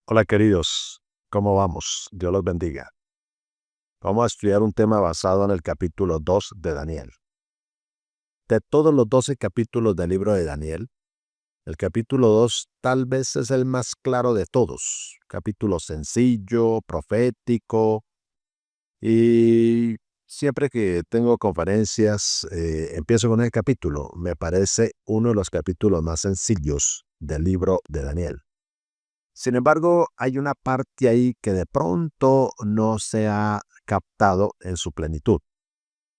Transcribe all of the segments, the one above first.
Hola queridos, ¿cómo vamos? Dios los bendiga. Vamos a estudiar un tema basado en el capítulo 2 de Daniel. De todos los 12 capítulos del libro de Daniel, el capítulo 2 tal vez es el más claro de todos. Capítulo sencillo, profético, y siempre que tengo conferencias empiezo con el capítulo. Me parece uno de los capítulos más sencillos del libro de Daniel. Sin embargo, hay una parte ahí que de pronto no se ha captado en su plenitud,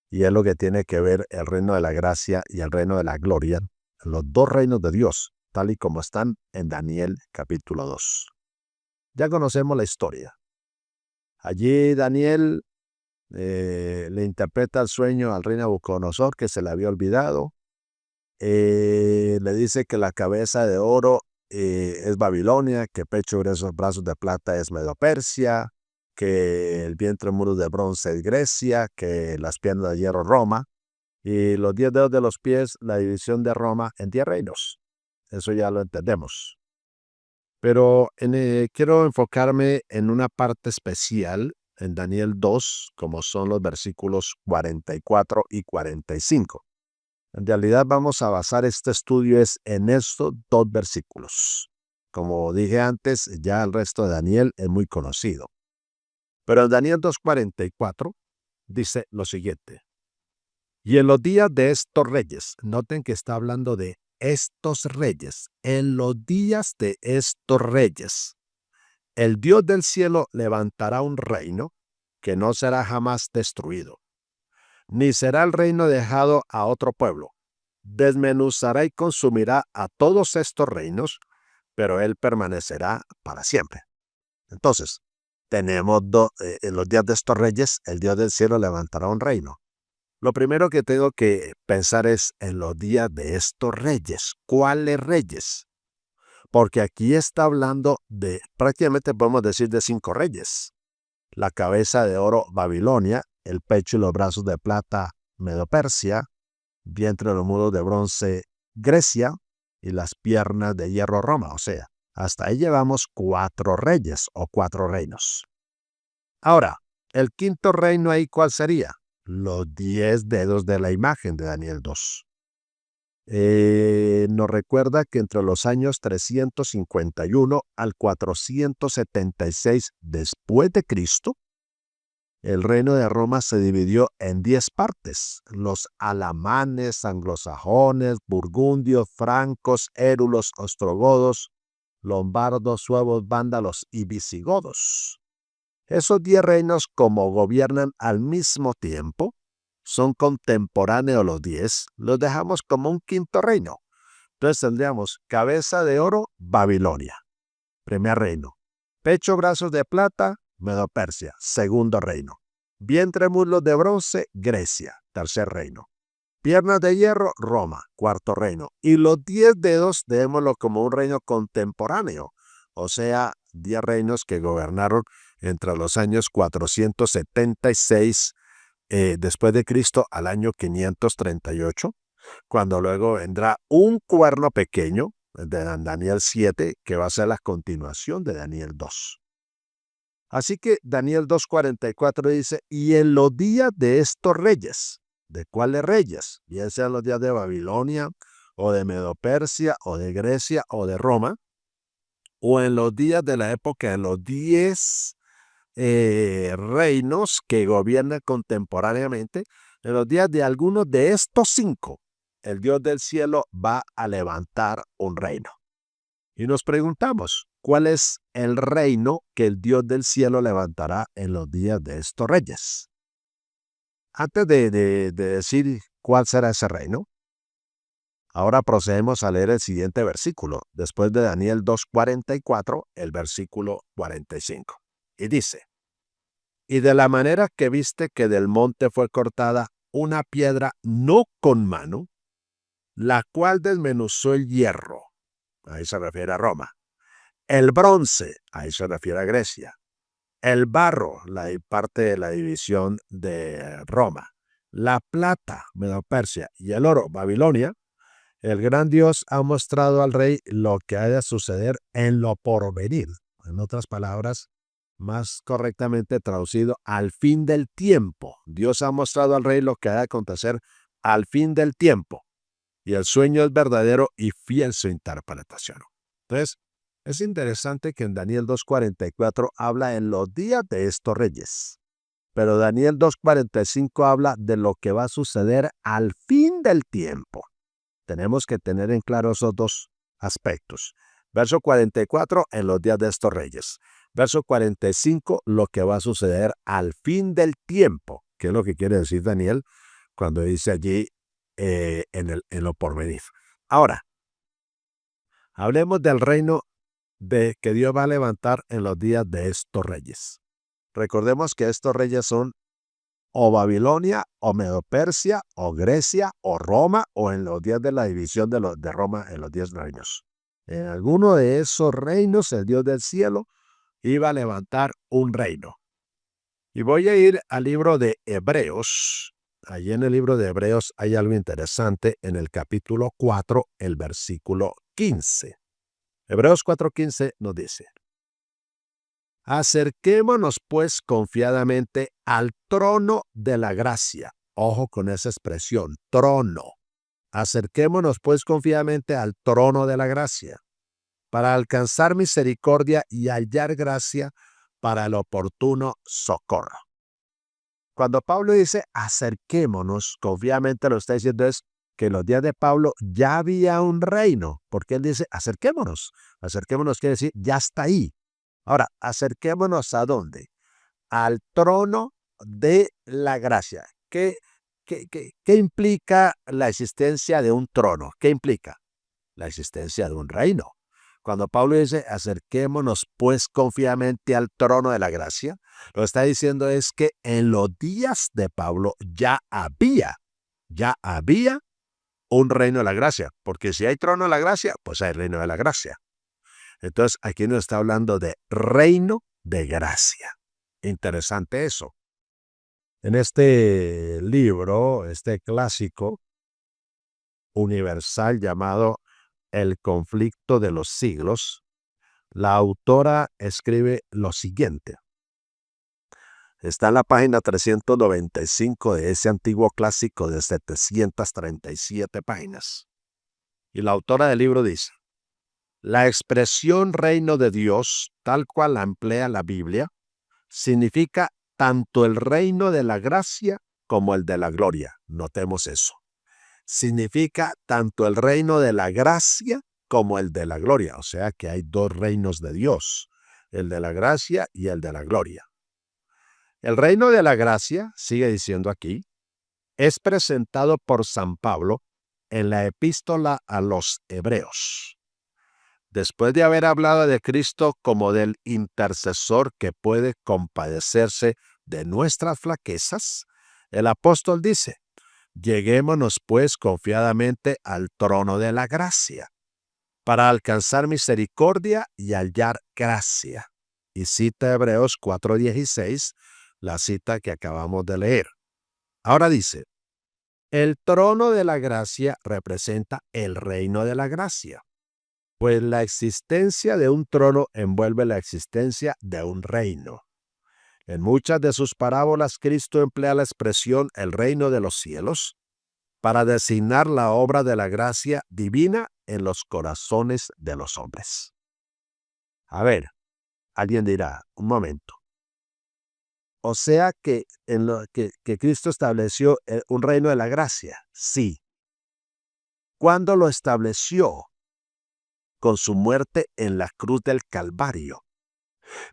y es lo que tiene que ver el reino de la gracia y el reino de la gloria, los dos reinos de Dios, tal y como están en Daniel capítulo 2. Ya conocemos la historia. Allí Daniel le interpreta el sueño al rey Nabucodonosor, que se le había olvidado. Le dice que la cabeza de oro es Babilonia, que pecho, gruesos, brazos de plata es Medo-Persia, que el vientre, muros de bronce es Grecia, que las piernas de hierro Roma, y los 10 dedos de los pies, la división de Roma en 10 reinos. Eso ya lo entendemos. Pero quiero enfocarme en una parte especial en Daniel 2, como son los versículos 44 y 45. En realidad vamos a basar este estudio en estos dos versículos. Como dije antes, ya el resto de Daniel es muy conocido. Pero en Daniel 2:44 dice lo siguiente: y en los días de estos reyes, noten que está hablando de estos reyes, en los días de estos reyes, el Dios del cielo levantará un reino que no será jamás destruido, ni será el reino dejado a otro pueblo. Desmenuzará y consumirá a todos estos reinos, pero él permanecerá para siempre. Entonces, tenemos en los días de estos reyes, el Dios del cielo levantará un reino. Lo primero que tengo que pensar es en los días de estos reyes. ¿Cuáles reyes? Porque aquí está hablando de, prácticamente podemos decir, de 5 reyes. La cabeza de oro Babilonia, el pecho y los brazos de plata Medo-Persia, vientre de los muros de bronce Grecia y las piernas de hierro Roma. O sea, hasta ahí llevamos 4 reyes o 4 reinos. Ahora, el quinto reino ahí, ¿cuál sería? Los 10 dedos de la imagen de Daniel 2. Nos recuerda que entre los años 351 al 476 después de Cristo, el reino de Roma se dividió en 10 partes: los alamanes, anglosajones, burgundios, francos, érulos, ostrogodos, lombardos, suevos, vándalos y visigodos. Esos 10 reinos, como gobiernan al mismo tiempo, son contemporáneos los 10, los dejamos como un quinto reino. Entonces tendríamos cabeza de oro, Babilonia, primer reino. Pecho, brazos de plata, Medo-Persia, segundo reino. Vientre, muslos de bronce, Grecia, tercer reino. Piernas de hierro, Roma, cuarto reino. Y los 10 dedos, démoslo como un reino contemporáneo, o sea, 10 reinos que gobernaron entre los años 476 después de Cristo al año 538, cuando luego vendrá un cuerno pequeño de Daniel 7, que va a ser la continuación de Daniel 2. Así que Daniel 2:44 dice, y en los días de estos reyes. ¿De cuáles reyes? Bien sean los días de Babilonia, o de Medo-Persia, o de Grecia, o de Roma, o en los días de la época de los 10 reinos que gobiernan contemporáneamente, en los días de algunos de estos 5, el Dios del cielo va a levantar un reino. Y nos preguntamos, ¿cuál es el reino que el Dios del cielo levantará en los días de estos reyes? Antes de decir cuál será ese reino, ahora procedemos a leer el siguiente versículo, después de Daniel 2:44, el versículo 45. Y dice, y de la manera que viste que del monte fue cortada una piedra no con mano, la cual desmenuzó el hierro, ahí se refiere a Roma, el bronce, ahí se refiere a Grecia, el barro, la parte de la división de Roma, la plata, Medo-Persia, y el oro, Babilonia, el gran Dios ha mostrado al rey lo que ha de suceder en lo porvenir. En otras palabras, más correctamente traducido, al fin del tiempo. Dios ha mostrado al rey lo que ha de acontecer al fin del tiempo. Y el sueño es verdadero y fiel su interpretación. Entonces, es interesante que en Daniel 2:44 habla en los días de estos reyes. Pero Daniel 2:45 habla de lo que va a suceder al fin del tiempo. Tenemos que tener en claro esos dos aspectos. Verso 44, en los días de estos reyes. Verso 45, lo que va a suceder al fin del tiempo. ¿Qué es lo que quiere decir Daniel cuando dice allí en lo porvenir? Ahora, hablemos del reino de que Dios va a levantar en los días de estos reyes. Recordemos que estos reyes son o Babilonia, o Medo-Persia, o Grecia, o Roma, o en los días de la división de Roma en los 10 reinos. En alguno de esos reinos, el Dios del cielo iba a levantar un reino. Y voy a ir al libro de Hebreos. Allí en el libro de Hebreos hay algo interesante en el capítulo 4, el versículo 15. Hebreos 4:15 nos dice: acerquémonos pues confiadamente al trono de la gracia. Ojo con esa expresión, trono. Acerquémonos pues confiadamente al trono de la gracia, para alcanzar misericordia y hallar gracia para el oportuno socorro. Cuando Pablo dice acerquémonos confiadamente, lo está diciendo es que en los días de Pablo ya había un reino, porque él dice acerquémonos. Acerquémonos quiere decir ya está ahí. Ahora, acerquémonos ¿a dónde? Al trono de la gracia. ¿Qué implica la existencia de un trono? ¿Qué implica? La existencia de un reino. Cuando Pablo dice, acerquémonos pues confiadamente al trono de la gracia, lo que está diciendo es que en los días de Pablo ya había un reino de la gracia. Porque si hay trono de la gracia, pues hay reino de la gracia. Entonces, aquí nos está hablando de reino de gracia. Interesante eso. En este libro, este clásico universal llamado El conflicto de los siglos, la autora escribe lo siguiente. Está en la página 395 de ese antiguo clásico de 737 páginas. Y la autora del libro dice: la expresión reino de Dios, tal cual la emplea la Biblia, significa tanto el reino de la gracia como el de la gloria. Notemos eso. Significa tanto el reino de la gracia como el de la gloria. O sea que hay dos reinos de Dios, el de la gracia y el de la gloria. El reino de la gracia, sigue diciendo aquí, es presentado por San Pablo en la epístola a los Hebreos. Después de haber hablado de Cristo como del intercesor que puede compadecerse de nuestras flaquezas, el apóstol dice: lleguémonos pues confiadamente al trono de la gracia, para alcanzar misericordia y hallar gracia. Y cita Hebreos 4:16, la cita que acabamos de leer. Ahora dice: el trono de la gracia representa el reino de la gracia. Pues la existencia de un trono envuelve la existencia de un reino. En muchas de sus parábolas, Cristo emplea la expresión el reino de los cielos para designar la obra de la gracia divina en los corazones de los hombres. A ver, alguien dirá, un momento. O sea que Cristo estableció un reino de la gracia. Sí. ¿Cuándo lo estableció? Con su muerte en la cruz del Calvario.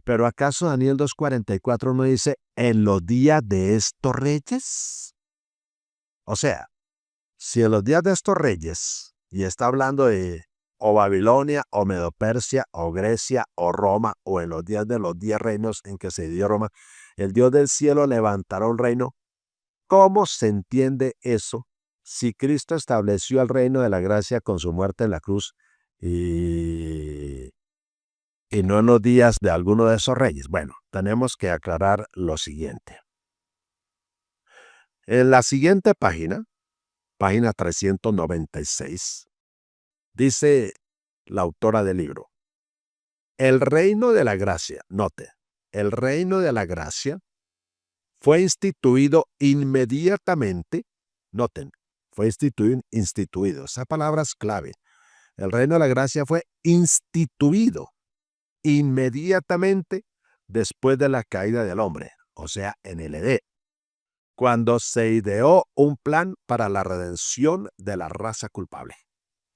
Pero ¿acaso Daniel 2:44 no dice en los días de estos reyes? O sea, si en los días de estos reyes, y está hablando de o Babilonia, o Medo-Persia, o Grecia, o Roma, o en los días de los 10 reinos en que se dio Roma, el Dios del cielo levantará un reino. ¿Cómo se entiende eso si Cristo estableció el reino de la gracia con su muerte en la cruz y no en los días de alguno de esos reyes? Bueno, tenemos que aclarar lo siguiente. En la siguiente página, página 396, dice la autora del libro: el reino de la gracia, note, el reino de la gracia fue instituido inmediatamente, noten, fue instituido, esa palabra es clave. El reino de la gracia fue instituido inmediatamente después de la caída del hombre, o sea, en el Edén, cuando se ideó un plan para la redención de la raza culpable.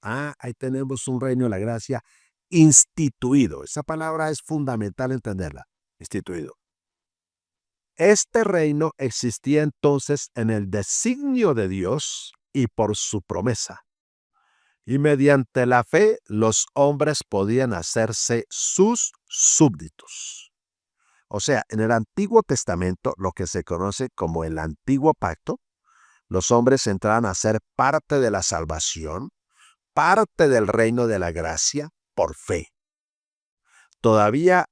Ahí tenemos un reino de la gracia instituido. Esa palabra es fundamental entenderla, instituido. Este reino existía entonces en el designio de Dios y por su promesa. Y mediante la fe los hombres podían hacerse sus súbditos. O sea, en el Antiguo Testamento, lo que se conoce como el Antiguo Pacto, los hombres entraban a ser parte de la salvación, parte del reino de la gracia, por fe. Todavía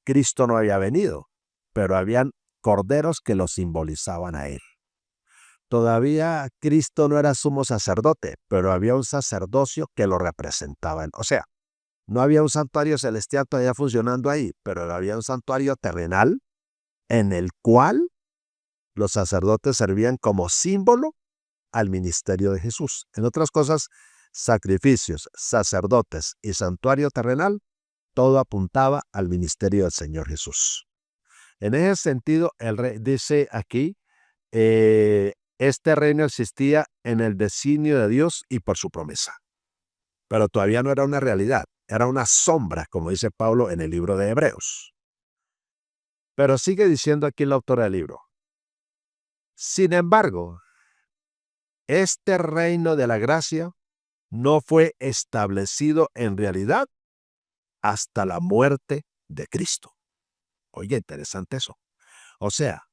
Cristo no había venido, pero habían corderos que lo simbolizaban a él. Todavía Cristo no era sumo sacerdote, pero había un sacerdocio que lo representaba. O sea, no había un santuario celestial todavía funcionando ahí, pero había un santuario terrenal en el cual los sacerdotes servían como símbolo al ministerio de Jesús. En otras cosas, sacrificios, sacerdotes y santuario terrenal, todo apuntaba al ministerio del Señor Jesús. En ese sentido, el rey dice aquí, este reino existía en el designio de Dios y por su promesa. Pero todavía no era una realidad, era una sombra, como dice Pablo en el libro de Hebreos. Pero sigue diciendo aquí el autor del libro. Sin embargo, este reino de la gracia no fue establecido en realidad hasta la muerte de Cristo. Oye, interesante eso. O sea,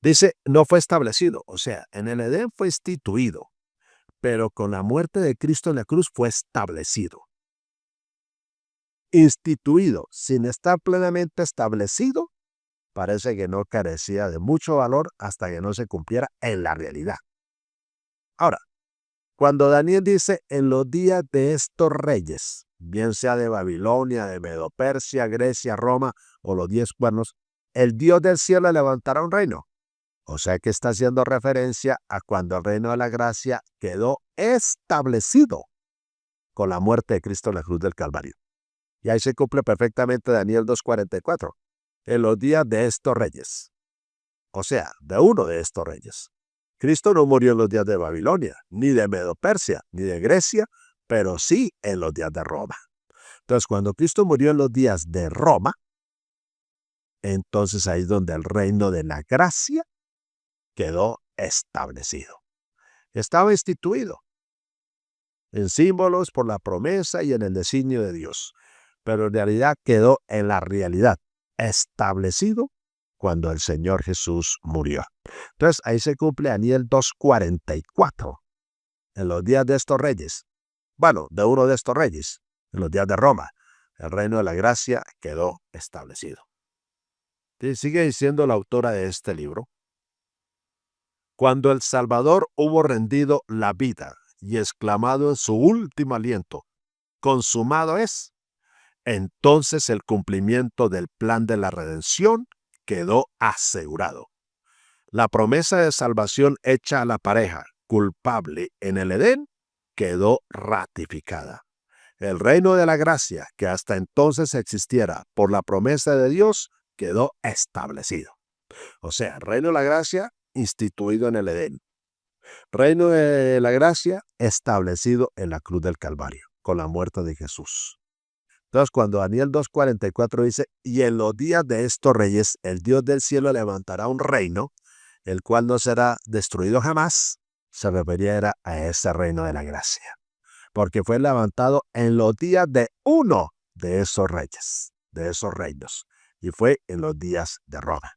dice, no fue establecido. O sea, en el Edén fue instituido, pero con la muerte de Cristo en la cruz fue establecido. Instituido, sin estar plenamente establecido, parece que no carecía de mucho valor hasta que no se cumpliera en la realidad. Ahora, cuando Daniel dice en los días de estos reyes, bien sea de Babilonia, de Medo-Persia, Grecia, Roma o los 10 cuernos, el Dios del cielo levantará un reino. O sea que está haciendo referencia a cuando el reino de la gracia quedó establecido con la muerte de Cristo en la cruz del Calvario. Y ahí se cumple perfectamente Daniel 2:44. En los días de estos reyes. O sea, de uno de estos reyes. Cristo no murió en los días de Babilonia, ni de Medo-Persia, ni de Grecia, pero sí en los días de Roma. Entonces, cuando Cristo murió en los días de Roma, entonces ahí es donde el reino de la gracia quedó establecido. Estaba instituido en símbolos por la promesa y en el designio de Dios, pero en realidad quedó en la realidad establecido cuando el Señor Jesús murió. Entonces ahí se cumple Daniel 2:44. En los días de estos reyes, bueno, de uno de estos reyes, en los días de Roma, el reino de la gracia quedó establecido. Y sigue diciendo la autora de este libro, cuando el Salvador hubo rendido la vida y exclamado en su último aliento, consumado es, entonces el cumplimiento del plan de la redención quedó asegurado. La promesa de salvación hecha a la pareja culpable en el Edén quedó ratificada. El reino de la gracia, que hasta entonces existiera por la promesa de Dios, quedó establecido. O sea, el reino de la gracia instituido en el Edén. Reino de la gracia establecido en la cruz del Calvario, con la muerte de Jesús. Entonces, cuando Daniel 2:44 dice, y en los días de estos reyes, el Dios del cielo levantará un reino, el cual no será destruido jamás, se refería a ese reino de la gracia, porque fue levantado en los días de uno de esos reyes, de esos reinos, y fue en los días de Roma.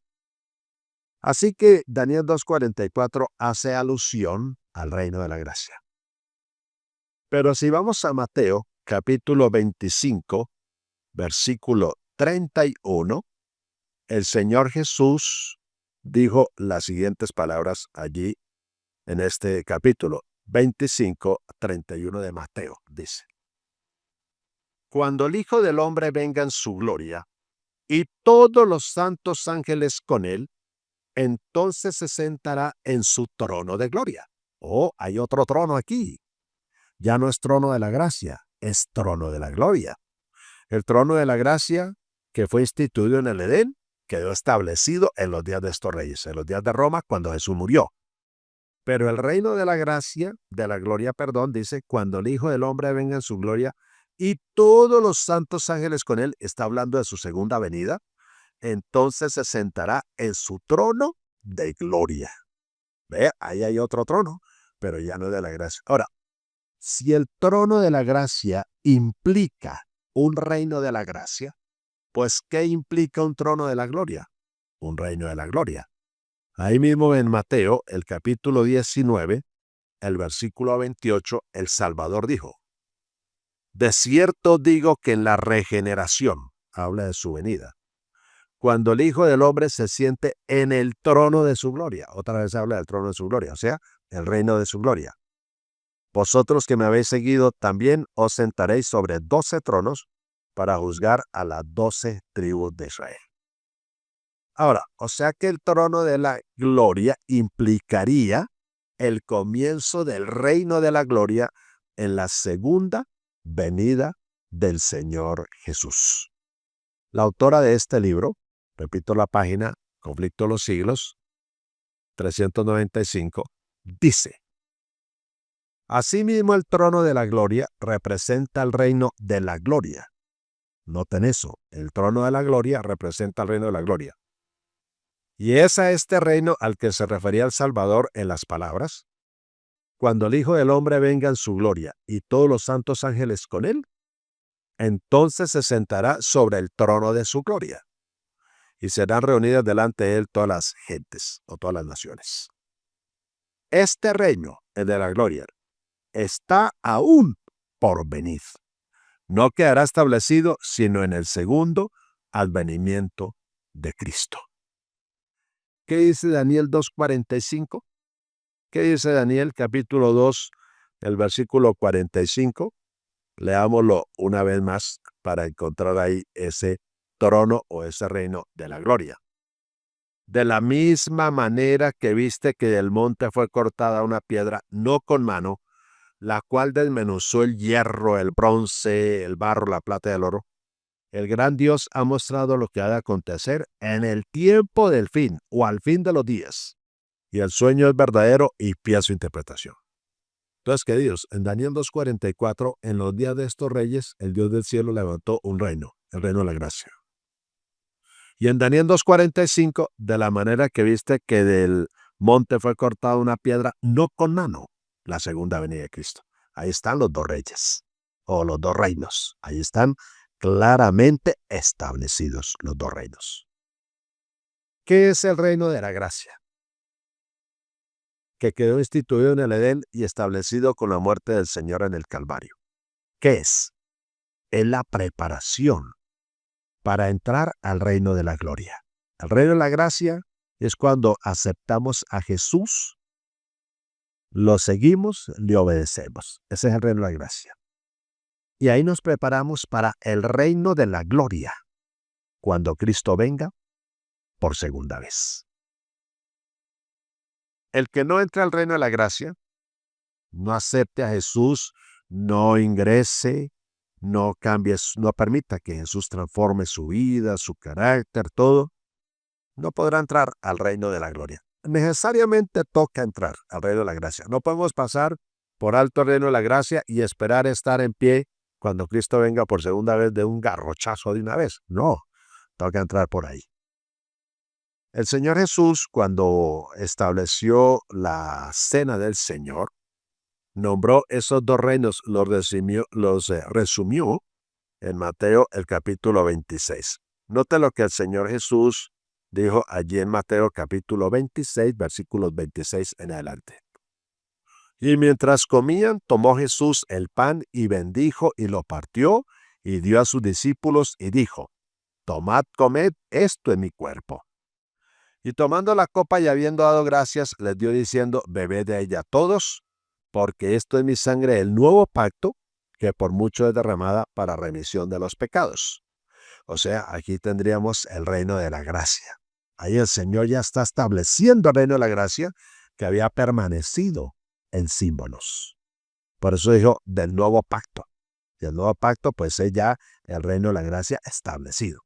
Así que Daniel 2:44 hace alusión al reino de la gracia. Pero si vamos a Mateo, capítulo 25, versículo 31, el Señor Jesús dijo las siguientes palabras allí en este capítulo 25, 31 de Mateo, dice. cuando el Hijo del Hombre venga en su gloria, y todos los santos ángeles con él, entonces se sentará en su trono de gloria. Oh, hay otro trono aquí. Ya no es trono de la gracia, es trono de la gloria. El trono de la gracia, que fue instituido en el Edén, quedó establecido en los días de estos reyes, en los días de Roma, cuando Jesús murió. Pero el reino de la gracia, de la gloria, perdón, dice, cuando el Hijo del Hombre venga en su gloria y todos los santos ángeles con él, está hablando de su segunda venida, entonces se sentará en su trono de gloria. Ve, ahí hay otro trono, pero ya no es de la gracia. Ahora, si el trono de la gracia implica un reino de la gracia, pues ¿qué implica un trono de la gloria? Un reino de la gloria. Ahí mismo en Mateo, el capítulo 19, el versículo 28, el Salvador dijo: de cierto digo que en la regeneración, habla de su venida, cuando el Hijo del Hombre se siente en el trono de su gloria, otra vez habla del trono de su gloria, o sea, el reino de su gloria. Vosotros que me habéis seguido también os sentaréis sobre 12 tronos para juzgar a las 12 tribus de Israel. Ahora, o sea que el trono de la gloria implicaría el comienzo del reino de la gloria en la segunda venida del Señor Jesús. La autora de este libro, repito la página, Conflicto de los Siglos, 395, dice: asimismo el trono de la gloria representa el reino de la gloria. Noten eso, el trono de la gloria representa el reino de la gloria. Y es a este reino al que se refería el Salvador en las palabras: cuando el Hijo del Hombre venga en su gloria y todos los santos ángeles con él, entonces se sentará sobre el trono de su gloria, y serán reunidas delante de él todas las gentes o todas las naciones. Este reino, el de la gloria, está aún por venir. No quedará establecido sino en el segundo advenimiento de Cristo. ¿Qué dice Daniel 2:45? ¿Qué dice Daniel capítulo 2, el versículo 45? Leámoslo una vez más para encontrar ahí ese trono o ese reino de la gloria. De la misma manera que viste que del monte fue cortada una piedra, no con mano, la cual desmenuzó el hierro, el bronce, el barro, la plata y el oro, el gran Dios ha mostrado lo que ha de acontecer en el tiempo del fin o al fin de los días. Y el sueño es verdadero y pía su interpretación. Entonces, queridos, en Daniel 2:44, en los días de estos reyes, el Dios del cielo levantó un reino, el reino de la gracia. Y en Daniel 2:45, de la manera que viste que del monte fue cortada una piedra, no con mano, la segunda venida de Cristo. Ahí están los dos reyes, o los dos reinos. Ahí están claramente establecidos los dos reinos. ¿Qué es el reino de la gracia? Que quedó instituido en el Edén y establecido con la muerte del Señor en el Calvario. ¿Qué es? Es la preparación para entrar al reino de la gloria. El reino de la gracia es cuando aceptamos a Jesús, lo seguimos, le obedecemos. Ese es el reino de la gracia. Y ahí nos preparamos para el reino de la gloria, cuando Cristo venga por segunda vez. El que no entra al reino de la gracia, no acepte a Jesús, no ingrese, no cambie, no permita que Jesús transforme su vida, su carácter, todo, no podrá entrar al reino de la gloria. Necesariamente toca entrar al reino de la gracia. No podemos pasar por alto el reino de la gracia y esperar estar en pie cuando Cristo venga por segunda vez de un garrochazo de una vez. No, toca entrar por ahí. El Señor Jesús, cuando estableció la cena del Señor, nombró esos dos reinos, los resumió en Mateo el capítulo 26. Note lo que el Señor Jesús dijo allí en Mateo capítulo 26, versículos 26 en adelante. Y mientras comían, tomó Jesús el pan y bendijo y lo partió y dio a sus discípulos y dijo: tomad, comed, esto es mi cuerpo. Y tomando la copa y habiendo dado gracias, les dio diciendo: bebed de ella todos, porque esto es mi sangre del nuevo pacto, que por mucho es derramada para remisión de los pecados. O sea, aquí tendríamos el reino de la gracia. Ahí el Señor ya está estableciendo el reino de la gracia que había permanecido en símbolos. Por eso dijo del nuevo pacto. Y el nuevo pacto, pues es ya el reino de la gracia establecido.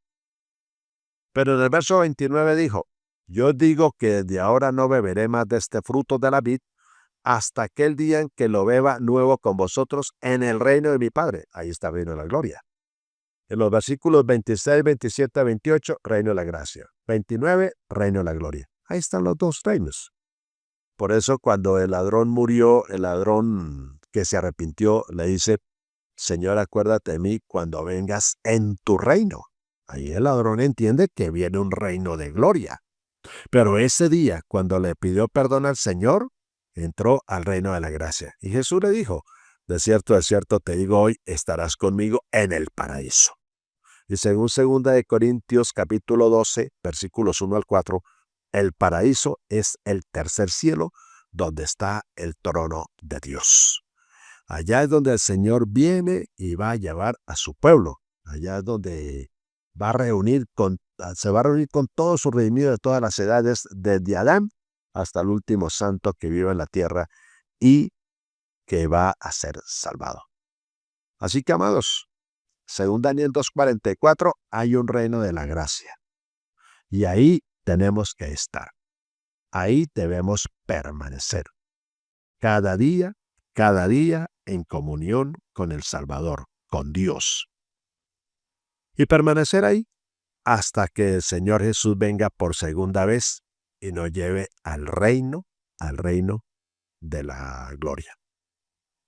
Pero en el verso 29 dijo, yo digo que desde ahora no beberé más de este fruto de la vid hasta aquel día en que lo beba nuevo con vosotros en el reino de mi Padre. Ahí está el reino de la gloria. En los versículos 26, 27, 28, reino de la gracia. 29, reino de la gloria. Ahí están los dos reinos. Por eso cuando el ladrón murió, el ladrón que se arrepintió le dice, Señor, acuérdate de mí cuando vengas en tu reino. Ahí el ladrón entiende que viene un reino de gloria. Pero ese día, cuando le pidió perdón al Señor, entró al reino de la gracia. Y Jesús le dijo, de cierto te digo hoy, estarás conmigo en el paraíso. Y según 2 de Corintios capítulo 12, versículos 1 al 4, el paraíso es el tercer cielo donde está el trono de Dios. Allá es donde el Señor viene y va a llevar a su pueblo. Allá es donde se va a reunir con todos sus redimidos de todas las edades, desde Adán hasta el último santo que vive en la tierra y que va a ser salvado. Así que, amados, según Daniel 2:44, hay un reino de la gracia. Y ahí tenemos que estar. Ahí debemos permanecer. Cada día en comunión con el Salvador, con Dios. Y permanecer ahí hasta que el Señor Jesús venga por segunda vez y nos lleve al reino de la gloria.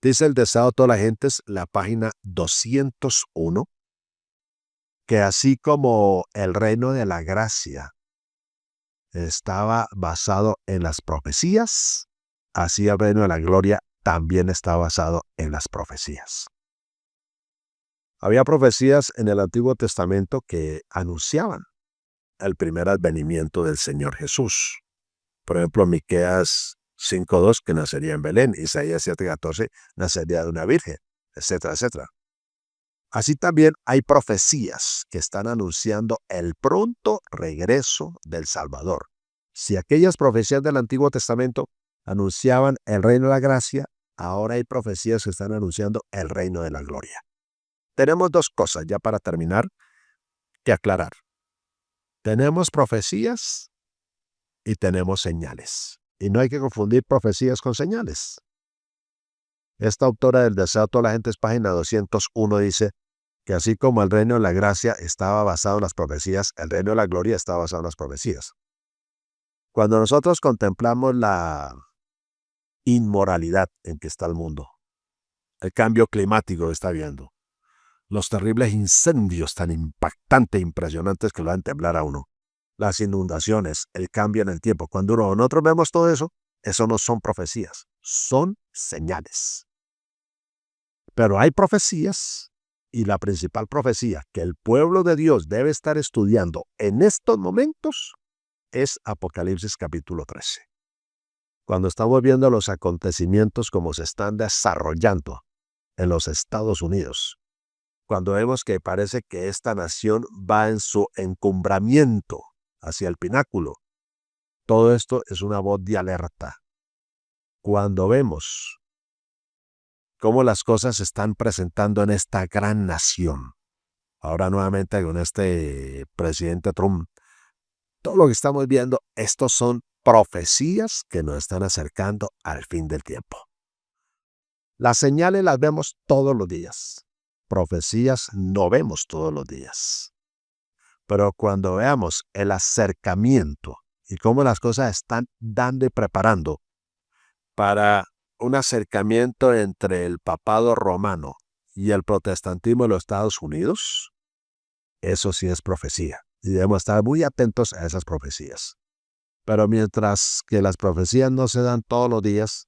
Dice el Deseado de todas las gentes, la página 201, que así como el reino de la gracia estaba basado en las profecías, así el reino de la gloria también está basado en las profecías. Había profecías en el Antiguo Testamento que anunciaban el primer advenimiento del Señor Jesús. Por ejemplo, Miqueas 5:2, que nacería en Belén, Isaías 7:14, nacería de una virgen, etcétera, etcétera. Así también hay profecías que están anunciando el pronto regreso del Salvador. Si aquellas profecías del Antiguo Testamento anunciaban el reino de la gracia, ahora hay profecías que están anunciando el reino de la gloria. Tenemos dos cosas ya para terminar que aclarar. Tenemos profecías y tenemos señales. Y no hay que confundir profecías con señales. Esta autora del Deseo de toda la gente, es página 201, dice que así como el reino de la gracia estaba basado en las profecías, el reino de la gloria estaba basado en las profecías. Cuando nosotros contemplamos la inmoralidad en que está el mundo, el cambio climático que está viendo, los terribles incendios tan impactantes e impresionantes que lo hacen temblar a uno, las inundaciones, el cambio en el tiempo, cuando nosotros vemos todo eso no son profecías, son señales. Pero hay profecías, y la principal profecía que el pueblo de Dios debe estar estudiando en estos momentos es Apocalipsis capítulo 13. Cuando estamos viendo los acontecimientos como se están desarrollando en los Estados Unidos, cuando vemos que parece que esta nación va en su encumbramiento hacia el pináculo, todo esto es una voz de alerta. Cuando vemos cómo las cosas se están presentando en esta gran nación, ahora nuevamente con este presidente Trump, todo lo que estamos viendo, estos son profecías que nos están acercando al fin del tiempo. Las señales las vemos todos los días. Profecías no vemos todos los días. Pero cuando veamos el acercamiento y cómo las cosas están dando y preparando para un acercamiento entre el papado romano y el protestantismo de los Estados Unidos, eso sí es profecía. Y debemos estar muy atentos a esas profecías. Pero mientras que las profecías no se dan todos los días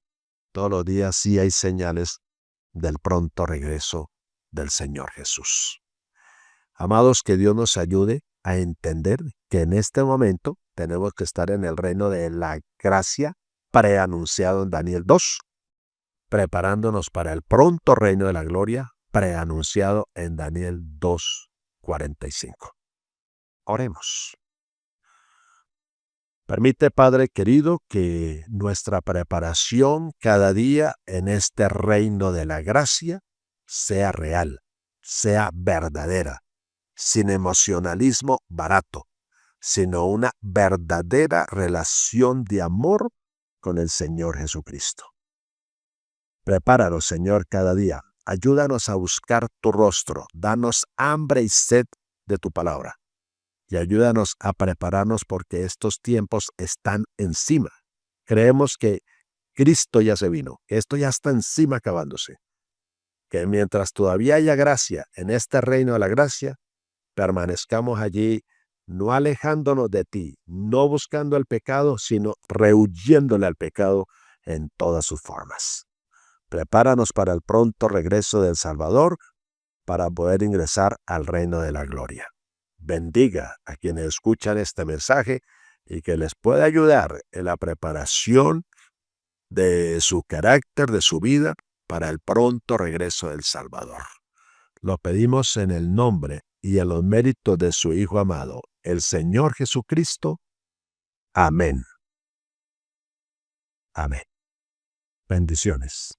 sí hay señales del pronto regreso del Señor Jesús. Amados, que Dios nos ayude a entender que en este momento tenemos que estar en el reino de la gracia preanunciado en Daniel 2, preparándonos para el pronto reino de la gloria, preanunciado en Daniel 2:45. Oremos. Permite, Padre querido, que nuestra preparación cada día en este reino de la gracia sea real, sea verdadera, sin emocionalismo barato, sino una verdadera relación de amor con el Señor Jesucristo. Prepáranos, Señor, cada día. Ayúdanos a buscar tu rostro. Danos hambre y sed de tu palabra. Y ayúdanos a prepararnos porque estos tiempos están encima. Creemos que Cristo ya se vino, que esto ya está encima acabándose. Que mientras todavía haya gracia en este reino de la gracia, permanezcamos allí, no alejándonos de ti, no buscando el pecado, sino rehuyéndole al pecado en todas sus formas. Prepáranos para el pronto regreso del Salvador para poder ingresar al reino de la gloria. Bendiga a quienes escuchan este mensaje y que les pueda ayudar en la preparación de su carácter, de su vida, para el pronto regreso del Salvador. Lo pedimos en el nombre y en los méritos de su Hijo amado, el Señor Jesucristo. Amén. Amén. Bendiciones.